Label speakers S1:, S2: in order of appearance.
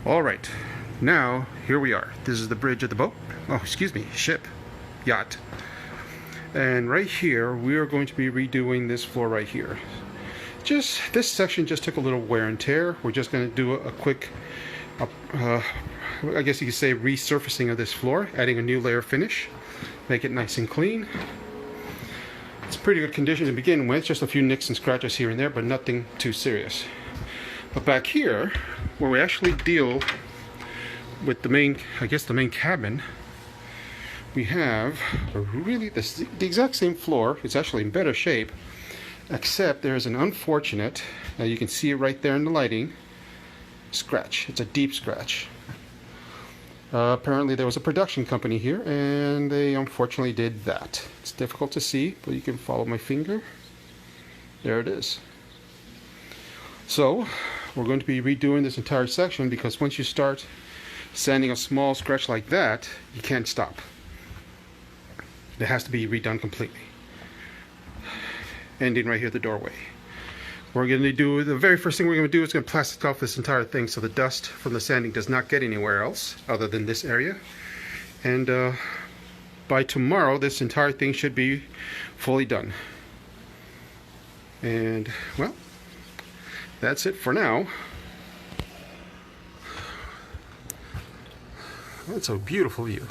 S1: All right, now here we are. This is the bridge of the boat. Oh, excuse me, ship, yacht. And right here, we are going to be redoing this floor right here. This section just took a little wear and tear. We're just going to do a quick, I guess you could say, resurfacing of this floor, adding a new layer of finish, make it nice and clean. It's pretty good condition to begin with, just a few nicks and scratches here and there, but nothing too serious. But back here, where we actually deal with the main, the main cabin, we have the exact same floor. It's actually in better shape, except there's an unfortunate, you can see it right there in the lighting, scratch. It's a deep scratch. Apparently there was a production company here and they unfortunately did that. It's difficult to see, but you can follow my finger. There it is. So we're going to be redoing this entire section, because once you start sanding a small scratch like that, you can't stop. It has to be redone completely. Ending right here at the doorway. We're going to do, the very first thing we're going to do is going to plastic off this entire thing so the dust from the sanding does not get anywhere else other than this area. And by tomorrow, this entire thing should be fully done. And well, that's it for now. That's a beautiful view.